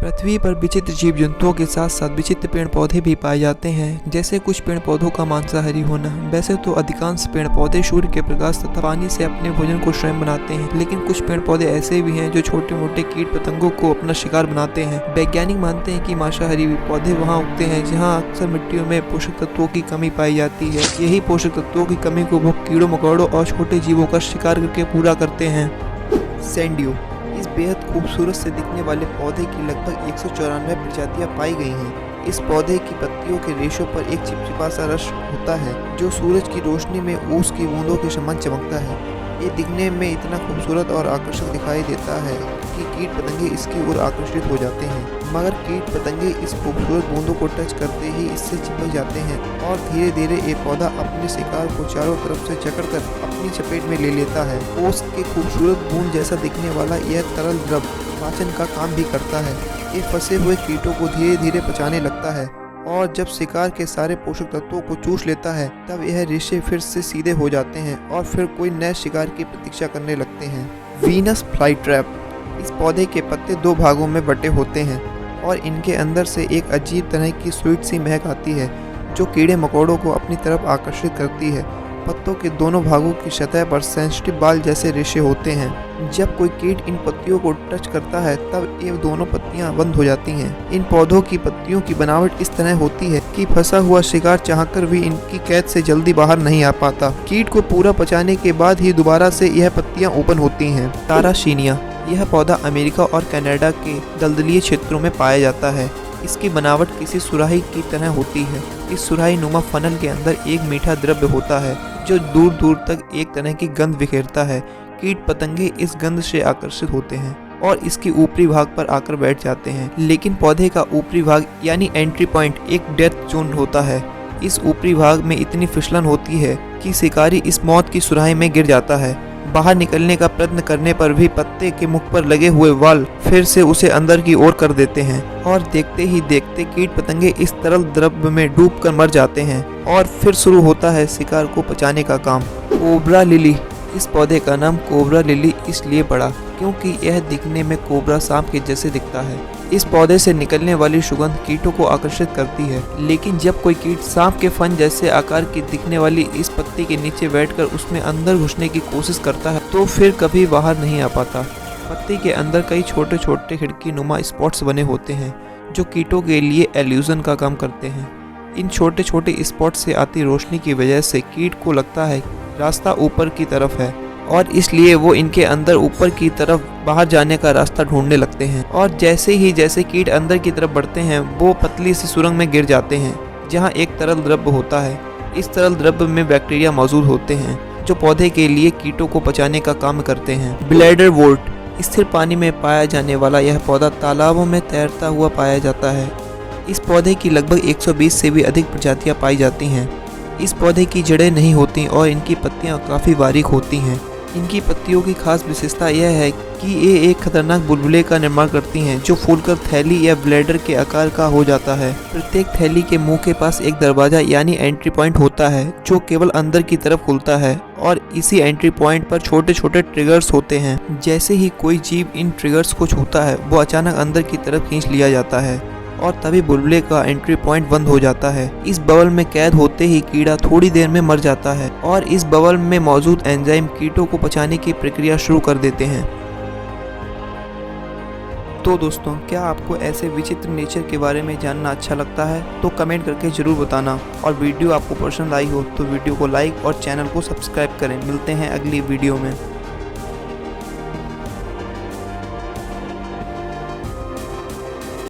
पृथ्वी पर विचित्र जीव जंतुओं के साथ साथ विचित्र पेड़ पौधे भी पाए जाते हैं, जैसे कुछ पेड़ पौधों का मांसाहारी होना। वैसे तो अधिकांश पेड़ पौधे सूर्य के प्रकाश तथा पानी से अपने भोजन को स्वयं बनाते हैं, लेकिन कुछ पेड़ पौधे ऐसे भी हैं जो छोटे मोटे कीट पतंगों को अपना शिकार बनाते हैं। वैज्ञानिक मानते हैं कि मांसाहारी पौधे वहाँ उगते हैं जहाँ अक्सर मिट्टियों में पोषक तत्वों की कमी पाई जाती है। यही पोषक तत्वों की कमी को वो कीड़ों मकोड़ों और छोटे जीवों का शिकार करके पूरा करते हैं। सैंडियो, इस बेहद खूबसूरत से दिखने वाले पौधे की लगभग 194 प्रजातियां पाई गई हैं। इस पौधे की पत्तियों के रेशों पर एक चिपचिपा सा रस होता है जो सूरज की रोशनी में ओस की बूंदों के समान चमकता है। ये दिखने में इतना खूबसूरत और आकर्षक दिखाई देता है कि कीट पतंगे इसकी ओर आकर्षित हो जाते हैं, मगर कीट पतंगे इस खूबसूरत बूंदों को टच करते ही इससे चिपक जाते हैं और धीरे धीरे ये पौधा अपने शिकार को चारों तरफ से जकड़कर अपनी चपेट में ले लेता है। ओस के खूबसूरत बूंद जैसा दिखने वाला यह तरल द्रव पाचन का काम भी करता है। ये फंसे हुए कीटों को धीरे धीरे पचाने लगता है और जब शिकार के सारे पोषक तत्वों को चूस लेता है तब यह रेशे फिर से सीधे हो जाते हैं और फिर कोई नए शिकार की प्रतीक्षा करने लगते हैं। वीनस फ्लाई ट्रैप, इस पौधे के पत्ते दो भागों में बटे होते हैं और इनके अंदर से एक अजीब तरह की स्वीट सी महक आती है जो कीड़े मकोड़ों को अपनी तरफ आकर्षित करती है। पत्तों के दोनों भागों की सतह पर सेंसिटिव बाल जैसे रेशे होते हैं। जब कोई कीट इन पत्तियों को टच करता है तब ये दोनों पत्तियां बंद हो जाती हैं। इन पौधों की पत्तियों की बनावट इस तरह होती है कि फंसा हुआ शिकार चाहकर भी इनकी कैद से जल्दी बाहर नहीं आ पाता। कीट को पूरा पचाने के बाद ही दोबारा से यह पत्तियां ओपन होती हैं। ताराशीनिया, यह पौधा अमेरिका और कनाडा के दलदलीय क्षेत्रों में पाया जाता है। इसकी बनावट किसी सुराही की तरह होती है। इस सुराही नुमा फनल के अंदर एक मीठा द्रव्य होता है जो दूर दूर तक एक तरह की गंध बिखेरता है। कीट पतंगे इस गंध से आकर्षित होते हैं और इसके ऊपरी भाग पर आकर बैठ जाते हैं, लेकिन पौधे का ऊपरी भाग यानी एंट्री पॉइंट एक डेथ जोन होता है। इस ऊपरी भाग में इतनी फिसलन होती है कि शिकारी इस मौत की सुराही में गिर जाता है। बाहर निकलने का प्रयत्न करने पर भी पत्ते के मुख पर लगे हुए वाल फिर से उसे अंदर की ओर कर देते हैं और देखते ही देखते कीट पतंगे इस तरल द्रव्य में डूबकर मर जाते हैं और फिर शुरू होता है शिकार को पचाने का काम। कोबरा लिली, इस पौधे का नाम कोबरा लिली इसलिए पड़ा क्योंकि यह दिखने में कोबरा सांप के जैसे दिखता है। इस पौधे से निकलने वाली सुगंध कीटों को आकर्षित करती है, लेकिन जब कोई कीट सांप के फन जैसे आकार की दिखने वाली इस पत्ती के नीचे बैठकर उसमें अंदर घुसने की कोशिश करता है तो फिर कभी बाहर नहीं आ पाता। पत्ती के अंदर कई छोटे छोटे खिड़की नुमा स्पॉट्स बने होते हैं जो कीटों के लिए एल्यूजन का काम करते हैं। इन छोटे छोटे स्पॉट से आती रोशनी की वजह से कीट को लगता है रास्ता ऊपर की तरफ है और इसलिए वो इनके अंदर ऊपर की तरफ बाहर जाने का रास्ता ढूंढने लगते हैं। और जैसे कीट अंदर की तरफ बढ़ते हैं वो पतली सी सुरंग में गिर जाते हैं जहाँ एक तरल द्रव्य होता है। इस तरल द्रव्य में बैक्टीरिया मौजूद होते हैं जो पौधे के लिए कीटों को पचाने का काम करते हैं। ब्लैडर वोर्ट, स्थिर पानी में पाया जाने वाला यह पौधा तालाबों में तैरता हुआ पाया जाता है। इस पौधे की लगभग 120 से भी अधिक प्रजातियां पाई जाती हैं। इस पौधे की जड़ें नहीं होती और इनकी पत्तियां काफ़ी बारीक होती हैं। इनकी पत्तियों की खास विशेषता यह है कि ये एक खतरनाक बुलबुले का निर्माण करती हैं जो फूलकर थैली या ब्लैडर के आकार का हो जाता है। प्रत्येक थैली के मुंह के पास एक दरवाजा यानी एंट्री पॉइंट होता है जो केवल अंदर की तरफ खुलता है और इसी एंट्री पॉइंट पर छोटे छोटे ट्रिगर्स होते हैं। जैसे ही कोई जीव इन ट्रिगर्स को छूता है वो अचानक अंदर की तरफ खींच लिया जाता है और तभी बुलबुले का एंट्री पॉइंट बंद हो जाता है। इस बबल में कैद होते ही कीड़ा थोड़ी देर में मर जाता है और इस बबल में मौजूद एंजाइम कीटों को पचाने की प्रक्रिया शुरू कर देते हैं। तो दोस्तों, क्या आपको ऐसे विचित्र नेचर के बारे में जानना अच्छा लगता है तो कमेंट करके ज़रूर बताना, और वीडियो आपको पसंद आई हो तो वीडियो को लाइक और चैनल को सब्सक्राइब करें। मिलते हैं अगली वीडियो में।